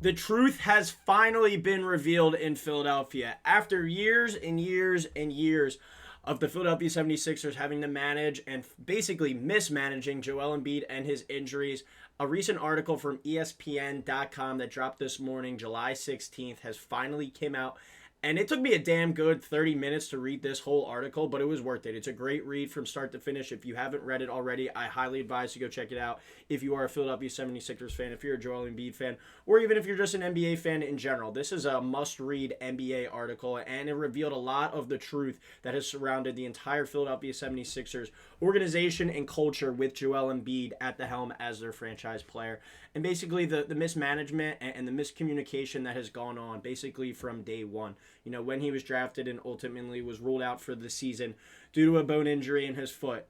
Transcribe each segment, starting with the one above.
The truth has finally been revealed in Philadelphia. After years and years and years of the Philadelphia 76ers having to manage and basically mismanaging Joel Embiid and his injuries, a recent article from ESPN.com that dropped this morning, July 16th, has finally came out. And it took me a damn good 30 minutes to read this whole article, but it was worth it. It's a great read from start to finish. If you haven't read it already, I highly advise you go check it out. If you are a Philadelphia 76ers fan, if you're a Joel Embiid fan, or even if you're just an NBA fan in general, this is a must-read NBA article, and it revealed a lot of the truth that has surrounded the entire Philadelphia 76ers organization and culture with Joel Embiid at the helm as their franchise player. And basically the mismanagement and the miscommunication that has gone on basically from day one. You know, when he was drafted and ultimately was ruled out for the season due to a bone injury in his foot.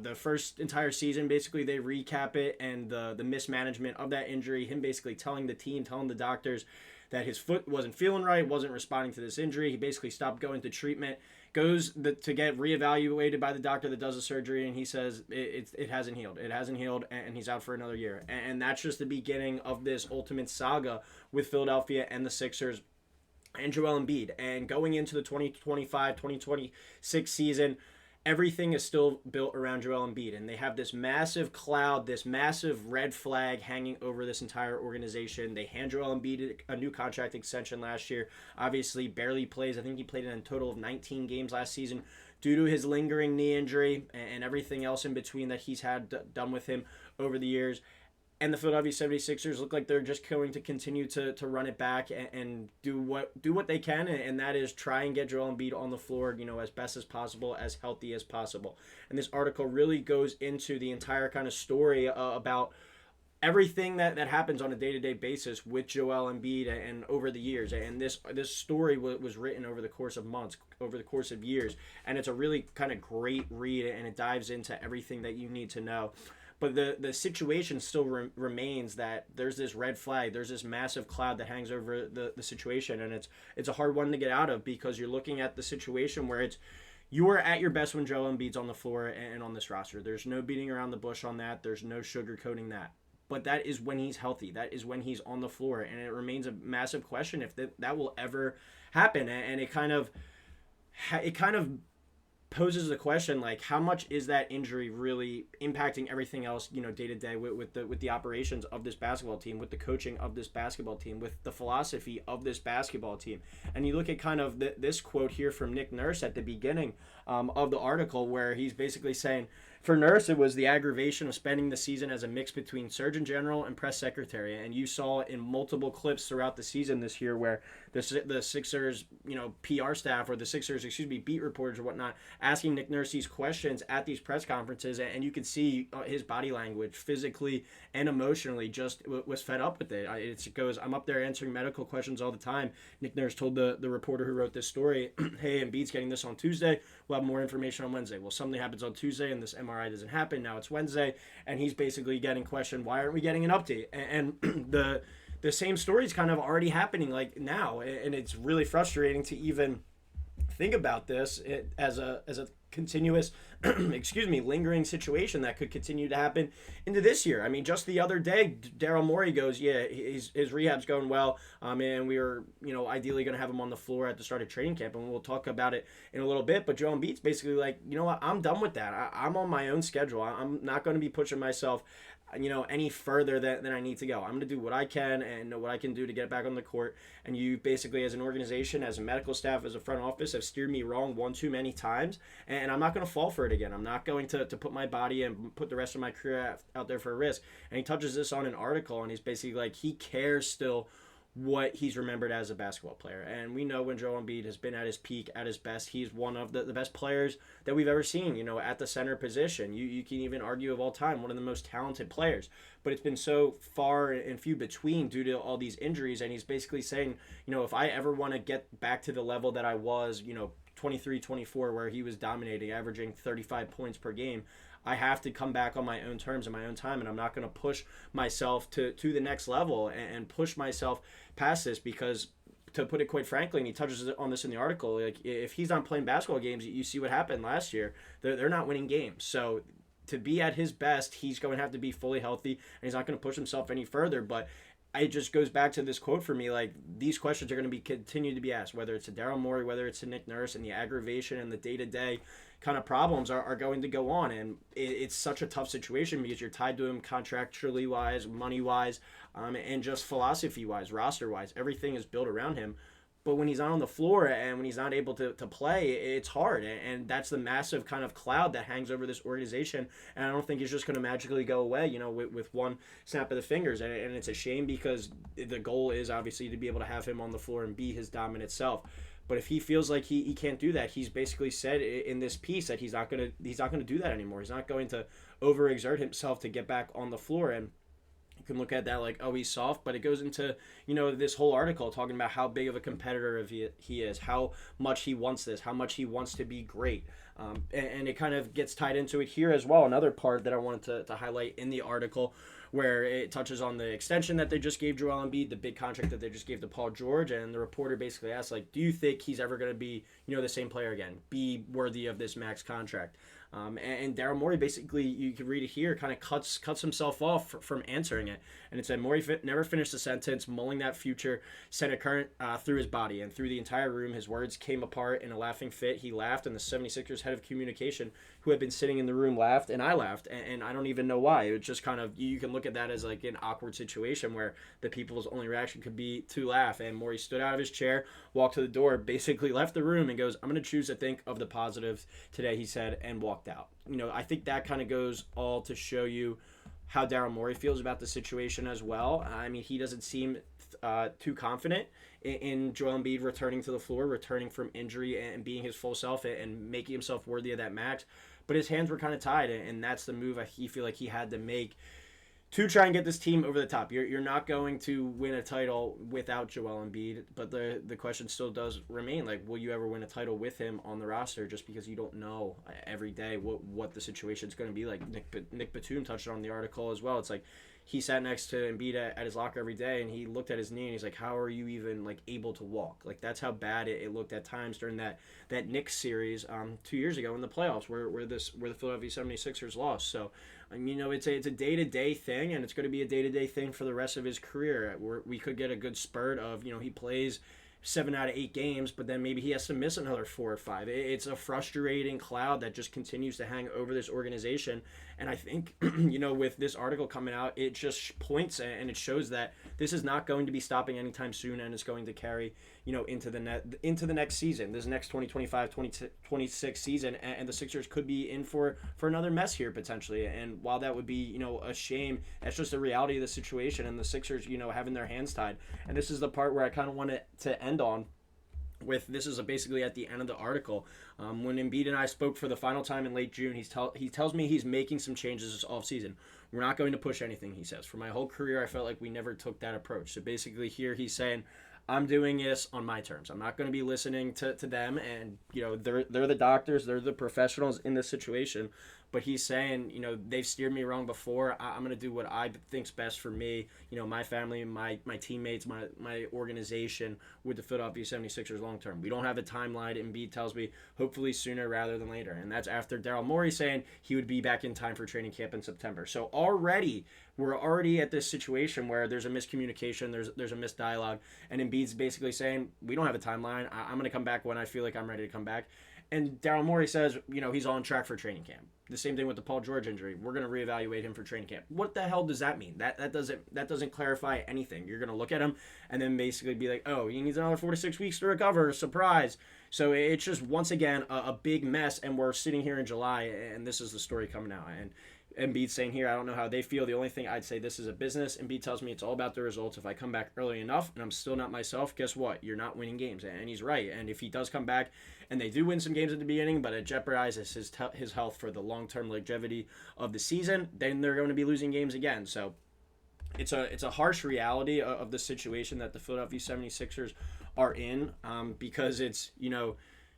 The first entire season, basically, they recap it and the mismanagement of that injury, him basically telling the team, telling the doctors that his foot wasn't feeling right, wasn't responding to this injury. He basically stopped going to treatment, goes to get reevaluated by the doctor that does the surgery, and he says it hasn't healed. It hasn't healed, and he's out for another year. And that's just the beginning of this ultimate saga with Philadelphia and the Sixers and Joel Embiid. And going into the 2025-2026 season, everything is still built around Joel Embiid. And they have this massive cloud, this massive red flag hanging over this entire organization. They hand Joel Embiid a new contract extension last year. Obviously, barely plays. I think he played in a total of 19 games last season due to his lingering knee injury and everything else in between that he's had done with him over the years. And the Philadelphia 76ers look like they're just going to continue to run it back and do what they can, and that is try and get Joel Embiid on the floor, as best as possible, as healthy as possible. And this article really goes into the entire kind of story about everything that happens on a day-to-day basis with Joel Embiid and over the years. And this story was written over the course of months, over the course of years. And it's a really kind of great read, and it dives into everything that you need to know. But the situation still remains that there's this red flag, there's this massive cloud that hangs over the situation, and it's a hard one to get out of because you're looking at the situation where you are at your best when Joel Embiid's on the floor and on this roster. There's no beating around the bush on that. There's no sugarcoating that. But that is when he's healthy. That is when he's on the floor, and it remains a massive question if that will ever happen. And it kind of poses the question, like, how much is that injury really impacting everything else, day to day with the operations of this basketball team, with the coaching of this basketball team, with the philosophy of this basketball team. And you look at kind of this quote here from Nick Nurse at the beginning of the article, where he's basically saying, for Nurse, it was the aggravation of spending the season as a mix between Surgeon General and press secretary. And you saw in multiple clips throughout the season this year where the Sixers, PR staff, or the Sixers, beat reporters or whatnot, asking Nick Nurse these questions at these press conferences, and you could see his body language, physically and emotionally, just was fed up with it. It goes, I'm up there answering medical questions all the time. Nick Nurse told the reporter who wrote this story, hey, Embiid's getting this on Tuesday. We'll have more information on Wednesday. Well, something happens on Tuesday, and this MRI doesn't happen. Now it's Wednesday, and he's basically getting questioned, why aren't we getting an update? And the same story is kind of already happening like now, and it's really frustrating to even think about this as a continuous lingering situation that could continue to happen into this year. I mean, just the other day, Daryl Morey goes, yeah, his rehab's going well, and we were ideally going to have him on the floor at the start of training camp, and we'll talk about it in a little bit. But Joel Embiid's basically like, you know what, I'm done with that. I'm on my own schedule. I'm not going to be pushing myself any further than I need to go. I'm going to do what I can and know what I can do to get back on the court. And you basically, as an organization, as a medical staff, as a front office, have steered me wrong one too many times, and I'm not going to fall for it again. I'm not going to put my body and put the rest of my career out there for a risk. And he touches this on an article, and he's basically like, he cares still what he's remembered as a basketball player. And we know when Joel Embiid has been at his peak, at his best, he's one of the best players that we've ever seen, at the center position. You can even argue of all time, one of the most talented players. But it's been so far and few between due to all these injuries. And he's basically saying, if I ever want to get back to the level that I was, 23, 24, where he was dominating, averaging 35 points per game, I have to come back on my own terms and my own time, and I'm not going to push myself to the next level and push myself past this because, to put it quite frankly, and he touches on this in the article, like, if he's not playing basketball games, you see what happened last year. They're not winning games. So to be at his best, he's going to have to be fully healthy, and he's not going to push himself any further. But it just goes back to this quote for me. Like, these questions are going to be continued to be asked, whether it's to Daryl Morey, whether it's to Nick Nurse, and the aggravation and the day-to-day kind of problems are going to go on. And it's such a tough situation because you're tied to him contractually wise, money wise, and just philosophy wise, roster wise. Everything is built around him. But when he's not on the floor and when he's not able to play, it's hard. And that's the massive kind of cloud that hangs over this organization. And I don't think it's just going to magically go away, with one snap of the fingers. And it's a shame because the goal is obviously to be able to have him on the floor and be his dominant self. But if he feels like he can't do that, he's basically said in this piece that he's not gonna do that anymore. He's not going to overexert himself to get back on the floor. And you can look at that like, oh, he's soft, but it goes into, this whole article talking about how big of a competitor he is, how much he wants this, how much he wants to be great. And it kind of gets tied into it here as well. Another part that I wanted to highlight in the article where it touches on the extension that they just gave Joel Embiid, the big contract that they just gave to Paul George, and the reporter basically asked, like, do you think he's ever going to be, the same player again, be worthy of this max contract? And Daryl Morey basically, you can read it here, kind of cuts himself off from answering it. And it said, Morey never finished the sentence, mulling that future sent a current through his body and through the entire room. His words came apart in a laughing fit. He laughed, and the 76ers head of communication, who had been sitting in the room, laughed, and I laughed. And I don't even know why. It was just kind of, you can look at that as like an awkward situation where the people's only reaction could be to laugh. And Morey stood out of his chair, walked to the door, basically left the room, and goes, I'm going to choose to think of the positives today, he said, and walked out. I think that kind of goes all to show you how Daryl Morey feels about the situation as well. I mean, he doesn't seem too confident in Joel Embiid returning to the floor, returning from injury and being his full self and making himself worthy of that max. But his hands were kind of tied, and that's the move he feel like he had to make to try and get this team over the top. You're not going to win a title without Joel Embiid, but the question still does remain, like, will you ever win a title with him on the roster, just because you don't know every day what the situation's going to be like. Nick Batum touched on the article as well. It's like he sat next to Embiid at his locker every day, and he looked at his knee, and he's like, how are you even, like, able to walk? Like, that's how bad it looked at times during that Knicks series 2 years ago in the playoffs where the Philadelphia 76ers lost. So, it's a day-to-day thing, and it's going to be a day-to-day thing for the rest of his career. We could get a good spurt of, he plays 7 out of 8 games, but then maybe he has to miss another 4 or 5. It's a frustrating cloud that just continues to hang over this organization. And I think, with this article coming out, it just points and it shows that this is not going to be stopping anytime soon, and it's going to carry, into the next season, this next 2025-2026 season, and the Sixers could be in for another mess here potentially. And while that would be, a shame, that's just the reality of the situation, and the Sixers, having their hands tied. And this is the part where I kind of wanted to end on. This is basically at the end of the article. When Embiid and I spoke for the final time in late June, he tells me he's making some changes this offseason. We're not going to push anything, he says. For my whole career, I felt like we never took that approach. So basically here he's saying, I'm doing this on my terms. I'm not going to be listening to them, and they're the doctors, they're the professionals in this situation. But he's saying, they've steered me wrong before. I'm going to do what I think's best for me, my family, my teammates, my organization with the Philadelphia 76ers long term. We don't have a timeline. Embiid tells me hopefully sooner rather than later. And that's after Daryl Morey saying he would be back in time for training camp in September. So we're already at this situation where there's a miscommunication, there's a misdialogue, and Embiid's basically saying, we don't have a timeline. I'm going to come back when I feel like I'm ready to come back. And Daryl Morey says, he's on track for training camp. The same thing with the Paul George injury. We're going to reevaluate him for training camp. What the hell does that mean? That doesn't clarify anything. You're going to look at him and then basically be like, oh, he needs another 4 to 6 weeks to recover. Surprise. So it's just, once again, a big mess, and we're sitting here in July, and this is the story coming out. And Embiid saying here, I don't know how they feel. The only thing I'd say, this is a business. Embiid tells me it's all about the results. If I come back early enough and I'm still not myself, guess what? You're not winning games. And he's right. And if he does come back and they do win some games at the beginning, but it jeopardizes his health for the long-term longevity of the season, then they're going to be losing games again. So it's a harsh reality of the situation that the Philadelphia 76ers are in, because it's,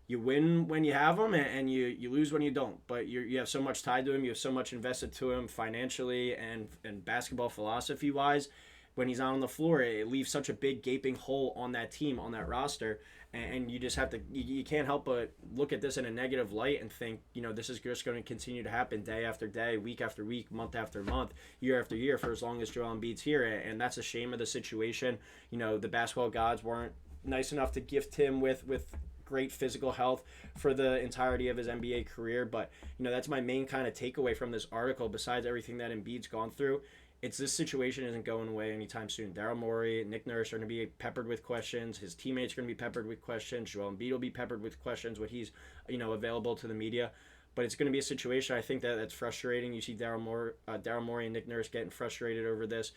you win when you have them, and you lose when you don't. But you have so much tied to him. You have so much invested to him financially and basketball philosophy-wise. when he's not on the floor, it leaves such a big gaping hole on that team, on that roster. And you just have to, you can't help but look at this in a negative light and think, this is just going to continue to happen day after day, week after week, month after month, year after year for as long as Joel Embiid's here. And that's a shame of the situation. The basketball gods weren't nice enough to gift him with great physical health for the entirety of his NBA career. But, that's my main kind of takeaway from this article, besides everything that Embiid's gone through. It's this situation isn't going away anytime soon. Daryl Morey, Nick Nurse are going to be peppered with questions. His teammates are going to be peppered with questions. Joel Embiid will be peppered with questions when he's, available to the media. But it's going to be a situation, I think, that's frustrating. You see Daryl Morey and Nick Nurse getting frustrated over this,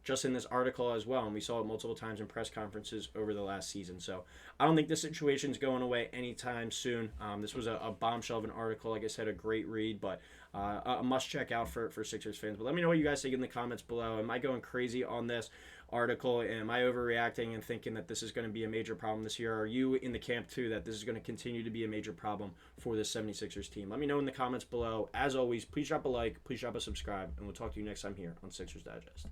just in this article as well. And we saw it multiple times in press conferences over the last season. So I don't think this situation is going away anytime soon. This was a bombshell of an article. Like I said, a great read, but a must check out for Sixers fans. But let me know what you guys think in the comments below. Am I going crazy on this article? Am I overreacting and thinking that this is going to be a major problem this year? Are you in the camp too that this is going to continue to be a major problem for this 76ers team? Let me know in the comments below. As always, please drop a like, please drop a subscribe, and we'll talk to you next time here on Sixers Digest.